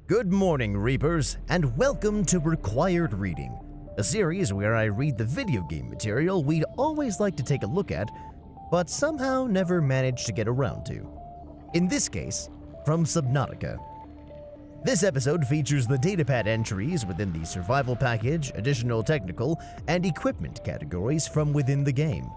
Good morning, Reapers, and welcome to Required Reading, a series where I read the video game material we'd always like to take a look at, but somehow never managed to get around to. In this case, from Subnautica. This episode features the datapad entries within the survival package, additional technical, and equipment categories from within the game.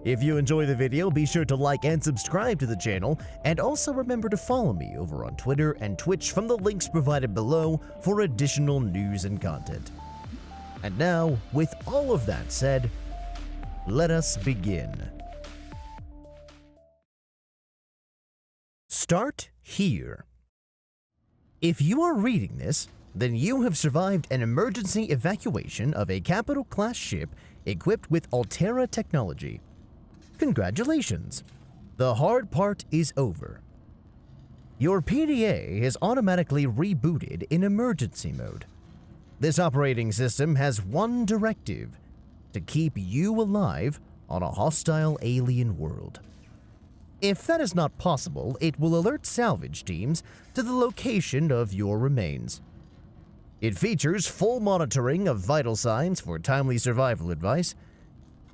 If you enjoy the video, be sure to like and subscribe to the channel, and also remember to follow me over on Twitter and Twitch from the links provided below for additional news and content. And now, with all of that said, let us begin. Start here. If you are reading this, then you have survived an emergency evacuation of a capital class ship equipped with Altera technology. Congratulations! The hard part is over. Your PDA is automatically rebooted in emergency mode. This operating system has one directive: to keep you alive on a hostile alien world. If that is not possible, it will alert salvage teams to the location of your remains. It features full monitoring of vital signs for timely survival advice,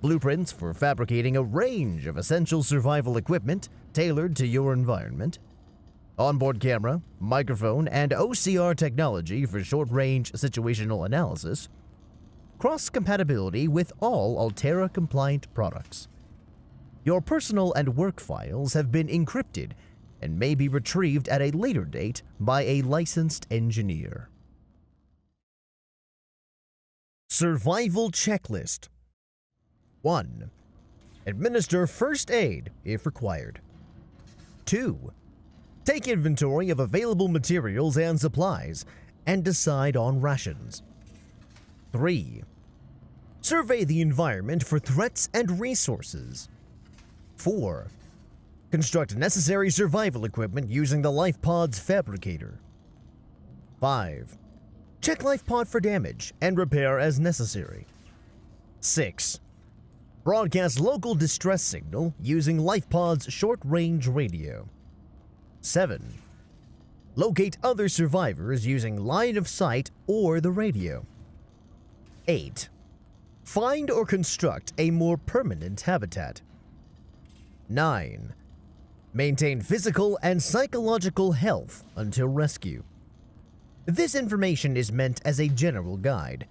blueprints for fabricating a range of essential survival equipment tailored to your environment, onboard camera, microphone, and OCR technology for short-range situational analysis, cross-compatibility with all Altera-compliant products. Your personal and work files have been encrypted and may be retrieved at a later date by a licensed engineer. Survival Checklist. 1. Administer first aid if required. 2. Take inventory of available materials and supplies and decide on rations. 3. Survey the environment for threats and resources. 4. Construct necessary survival equipment using the LifePod's fabricator. 5. Check LifePod for damage and repair as necessary. 6. Broadcast local distress signal using LifePod's short-range radio. 7. Locate other survivors using line of sight or the radio. 8. Find or construct a more permanent habitat. 9. Maintain physical and psychological health until rescue. This information is meant as a general guide.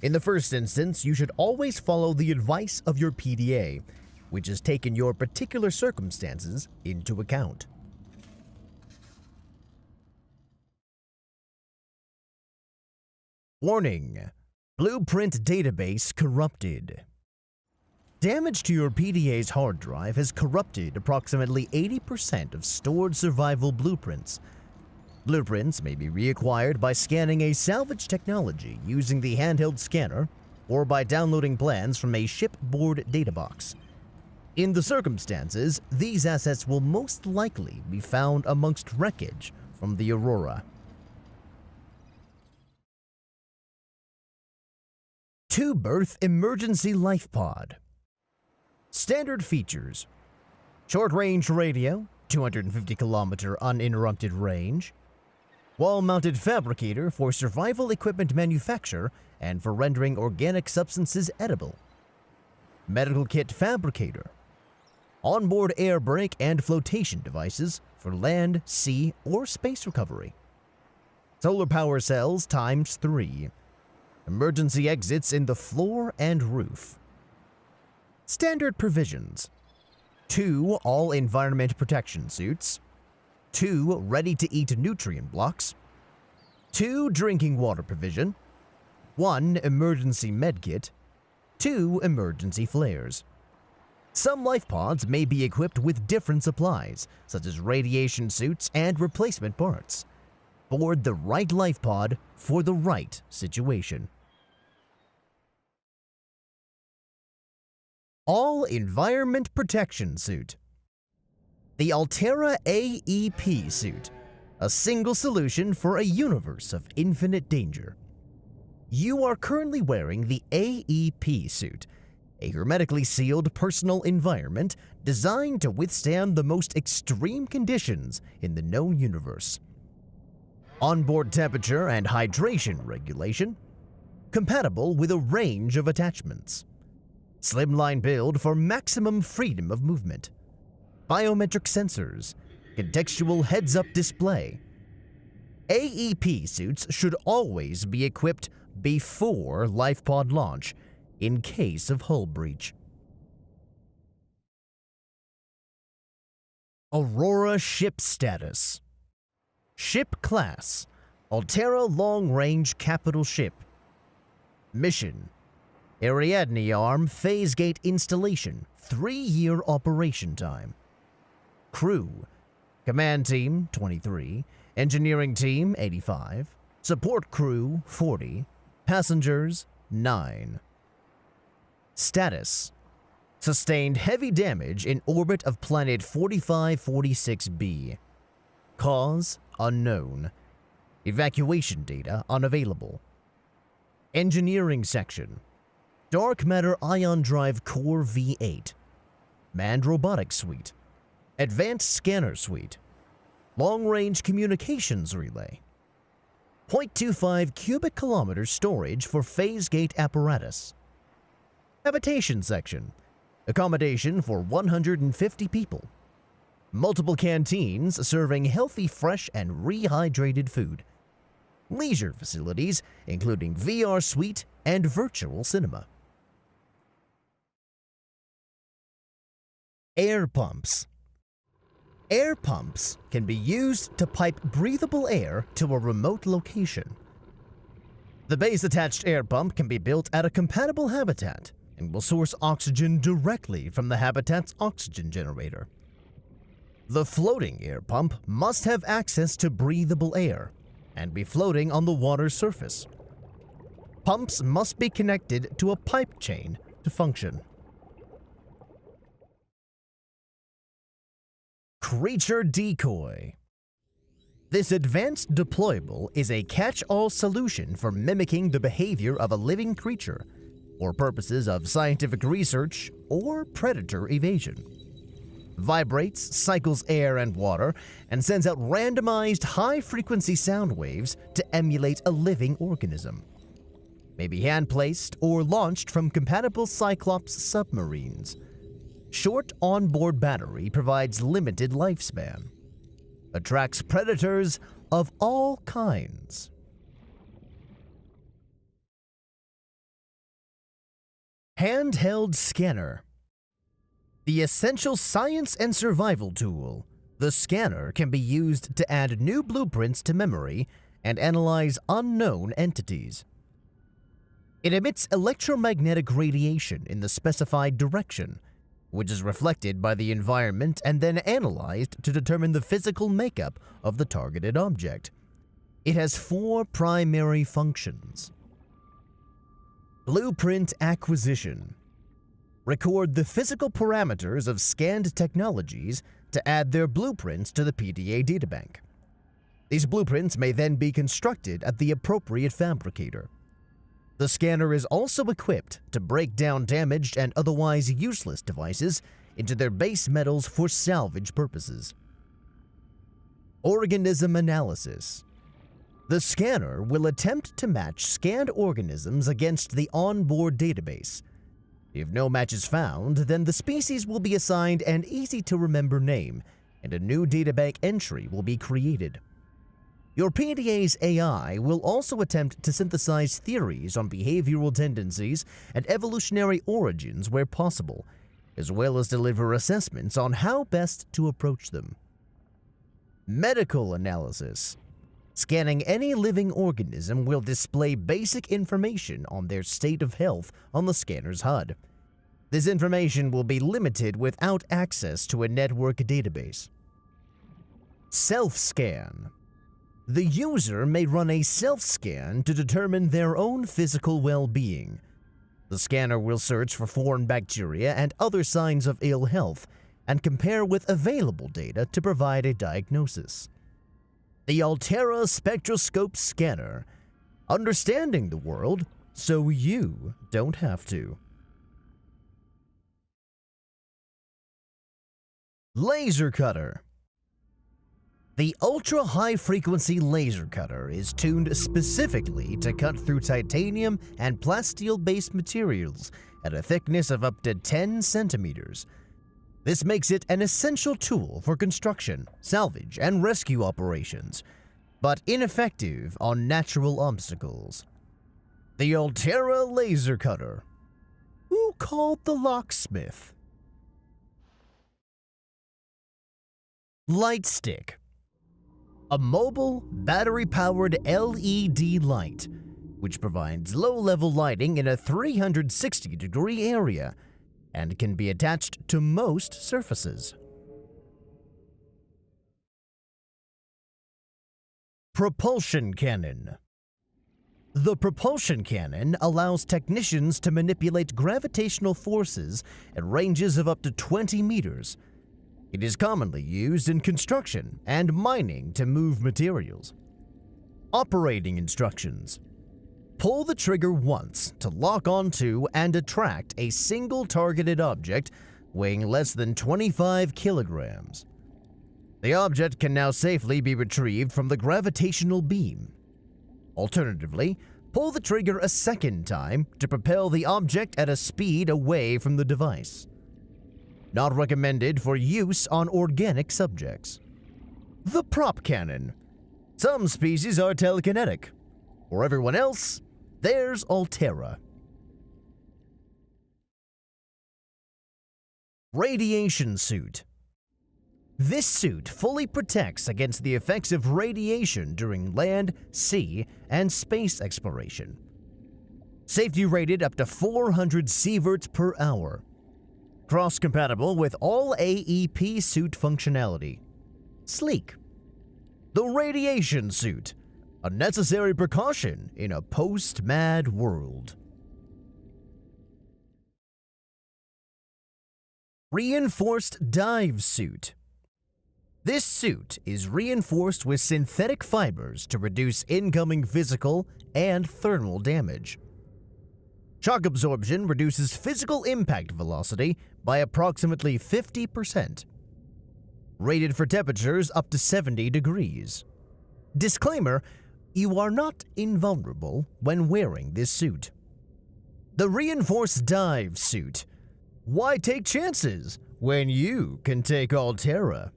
In the first instance, you should always follow the advice of your PDA, which has taken your particular circumstances into account. Warning: Blueprint database corrupted. Damage to your PDA's hard drive has corrupted approximately 80% of stored survival blueprints. Blueprints may be reacquired by scanning a salvage technology using the handheld scanner or by downloading plans from a shipboard databox. In the circumstances, these assets will most likely be found amongst wreckage from the Aurora. 2-berth emergency life pod. Standard features: short-range radio, 250-kilometer uninterrupted range, wall-mounted fabricator for survival equipment manufacture and for rendering organic substances edible, medical kit fabricator, onboard air brake and flotation devices for land, sea, or space recovery, solar power cells ×3, emergency exits in the floor and roof. Standard provisions: 2 all-environment protection suits, 2 ready-to-eat nutrient blocks, 2 drinking water provision, 1 emergency medkit, 2 emergency flares. Some life pods may be equipped with different supplies, such as radiation suits and replacement parts. Board the right life pod for the right situation. All-environment protection suit. The Altera AEP suit, a single solution for a universe of infinite danger. You are currently wearing the AEP suit, a hermetically sealed personal environment designed to withstand the most extreme conditions in the known universe. onboard temperature and hydration regulation, compatible with a range of attachments, slimline build for maximum freedom of movement, biometric sensors, contextual heads-up display. AEP suits should always be equipped before LifePod launch in case of hull breach. Aurora ship status. Ship class: Altera long-range capital ship. Mission: Ariadne Arm phase gate installation, 3-year operation time. Crew: Command Team 23, Engineering Team 85, Support Crew 40, Passengers 9. Status: Sustained heavy damage in orbit of planet 4546b. Cause unknown. Evacuation data unavailable. Engineering section: Dark Matter Ion Drive Core V8, Manned Robotics Suite, Advanced Scanner Suite, Long-Range Communications Relay, 0.25 cubic kilometer storage for phase gate apparatus. Habitation section: Accommodation for 150 people. Multiple canteens serving healthy, fresh, and rehydrated food. Leisure facilities, including VR suite and virtual cinema. Air pumps. Air pumps can be used to pipe breathable air to a remote location. The base-attached air pump can be built at a compatible habitat and will source oxygen directly from the habitat's oxygen generator. The floating air pump must have access to breathable air and be floating on the water's surface. Pumps must be connected to a pipe chain to function. Creature Decoy. This advanced deployable is a catch-all solution for mimicking the behavior of a living creature for purposes of scientific research or predator evasion. Vibrates, cycles air and water, and sends out randomized high-frequency sound waves to emulate a living organism. May be hand-placed or launched from compatible Cyclops submarines. Short onboard battery provides limited lifespan. Attracts predators of all kinds. Handheld scanner. The essential science and survival tool, the scanner can be used to add new blueprints to memory and analyze unknown entities. It emits electromagnetic radiation in the specified direction, which is reflected by the environment and then analyzed to determine the physical makeup of the targeted object. It has 4 primary functions. Blueprint acquisition. Record the physical parameters of scanned technologies to add their blueprints to the PDA databank. These blueprints may then be constructed at the appropriate fabricator. The scanner is also equipped to break down damaged and otherwise useless devices into their base metals for salvage purposes. Organism analysis. The scanner will attempt to match scanned organisms against the onboard database. If no match is found, then the species will be assigned an easy-to-remember name, and a new databank entry will be created. Your PDA's AI will also attempt to synthesize theories on behavioral tendencies and evolutionary origins where possible, as well as deliver assessments on how best to approach them. Medical analysis. Scanning any living organism will display basic information on their state of health on the scanner's HUD. This information will be limited without access to a network database. Self-scan. The user may run a self-scan to determine their own physical well-being. The scanner will search for foreign bacteria and other signs of ill health and compare with available data to provide a diagnosis. The Altera Spectroscope Scanner. Understanding the world so you don't have to. Laser Cutter. The ultra-high-frequency laser cutter is tuned specifically to cut through titanium and plasteel-based materials at a thickness of up to 10 centimeters. This makes it an essential tool for construction, salvage, and rescue operations, but ineffective on natural obstacles. The Altera Laser Cutter. Who called the locksmith? Light Stick. A mobile, battery-powered LED light, which provides low-level lighting in a 360-degree area and can be attached to most surfaces. Propulsion Cannon. The propulsion cannon allows technicians to manipulate gravitational forces at ranges of up to 20 meters. It is commonly used in construction and mining to move materials. Operating instructions. Pull the trigger once to lock onto and attract a single targeted object weighing less than 25 kilograms. The object can now safely be retrieved from the gravitational beam. Alternatively, pull the trigger a second time to propel the object at a speed away from the device. Not recommended for use on organic subjects. The Prop Cannon. Some species are telekinetic. For everyone else, there's Altera. Radiation Suit. This suit fully protects against the effects of radiation during land, sea, and space exploration. Safety rated up to 400 sieverts per hour. Cross-compatible with all AEP suit functionality. Sleek. The Radiation Suit. A necessary precaution in a post-mad world. Reinforced Dive Suit. This suit is reinforced with synthetic fibers to reduce incoming physical and thermal damage. Shock absorption reduces physical impact velocity by approximately 50%. Rated for temperatures up to 70 degrees. Disclaimer: you are not invulnerable when wearing this suit. The Reinforced Dive Suit. Why take chances when you can take Altera?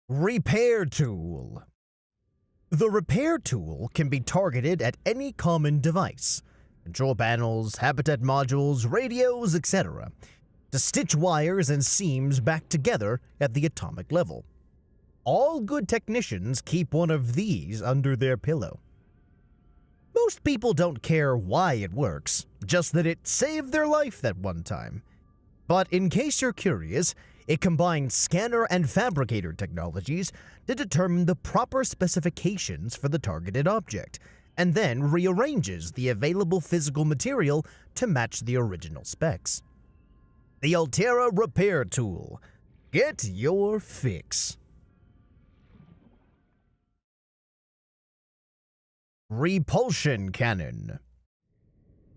Repair Tool. The repair tool can be targeted at any common device, control panels, habitat modules, radios, etc., to stitch wires and seams back together at the atomic level. All good technicians keep one of these under their pillow. Most people don't care why it works, just that it saved their life that one time. But in case you're curious, it combines scanner and fabricator technologies to determine the proper specifications for the targeted object, and then rearranges the available physical material to match the original specs. The Altera Repair Tool. Get your fix. Repulsion Cannon.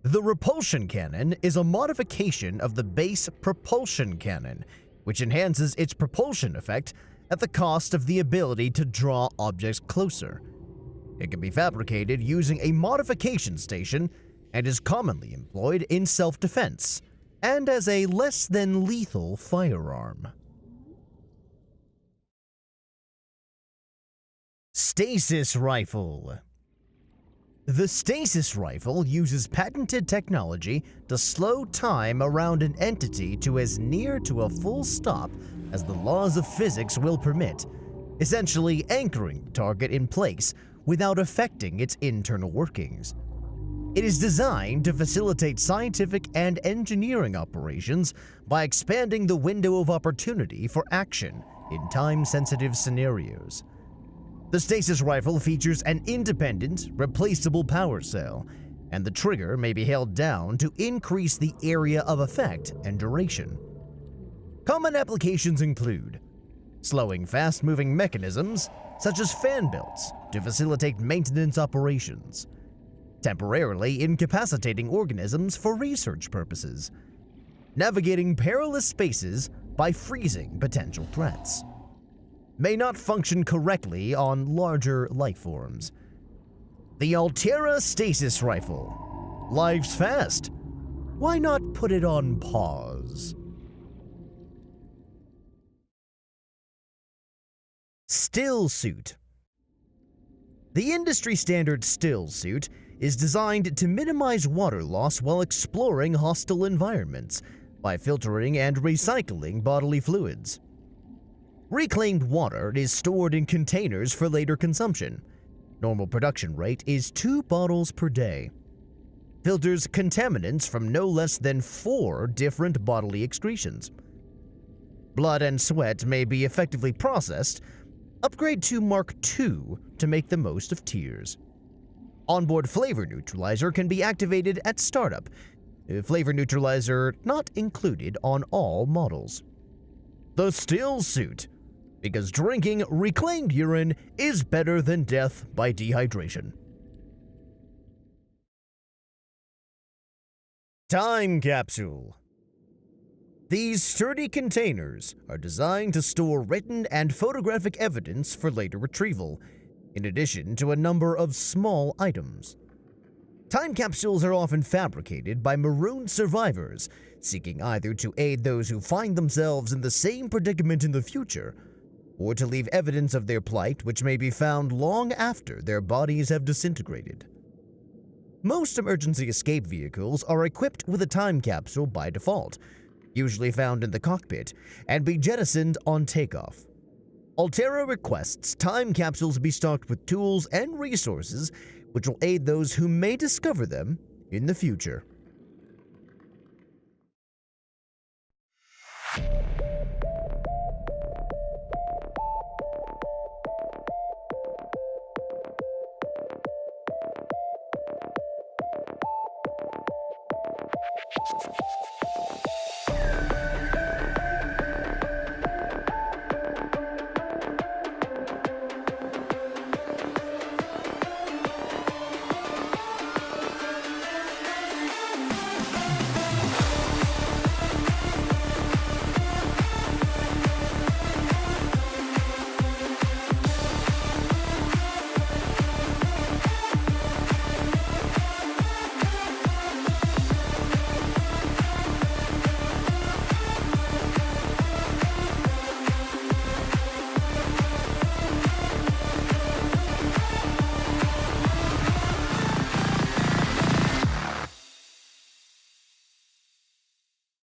The Repulsion Cannon is a modification of the base Propulsion Cannon, which enhances its propulsion effect at the cost of the ability to draw objects closer. It can be fabricated using a modification station and is commonly employed in self-defense and as a less-than-lethal firearm. Stasis Rifle. The stasis rifle uses patented technology to slow time around an entity to as near to a full stop as the laws of physics will permit, essentially anchoring the target in place without affecting its internal workings. It is designed to facilitate scientific and engineering operations by expanding the window of opportunity for action in time-sensitive scenarios. The stasis rifle features an independent, replaceable power cell, and the trigger may be held down to increase the area of effect and duration. Common applications include slowing fast-moving mechanisms, such as fan belts, to facilitate maintenance operations, temporarily incapacitating organisms for research purposes, navigating perilous spaces by freezing potential threats. May not function correctly on larger life forms. The Altera Stasis Rifle. Life's fast. Why not put it on pause? Still Suit. The industry standard still suit is designed to minimize water loss while exploring hostile environments by filtering and recycling bodily fluids. Reclaimed water is stored in containers for later consumption. Normal production rate is 2 bottles per day. Filters contaminants from no less than 4 different bodily excretions. Blood and sweat may be effectively processed. Upgrade to Mark II to make the most of tears. Onboard flavor neutralizer can be activated at startup. Flavor neutralizer not included on all models. The Still Suit, because drinking reclaimed urine is better than death by dehydration. Time Capsule. These sturdy containers are designed to store written and photographic evidence for later retrieval, in addition to a number of small items. Time capsules are often fabricated by marooned survivors, seeking either to aid those who find themselves in the same predicament in the future, or to leave evidence of their plight which may be found long after their bodies have disintegrated. Most emergency escape vehicles are equipped with a time capsule by default, usually found in the cockpit, and be jettisoned on takeoff. Altera requests time capsules be stocked with tools and resources which will aid those who may discover them in the future.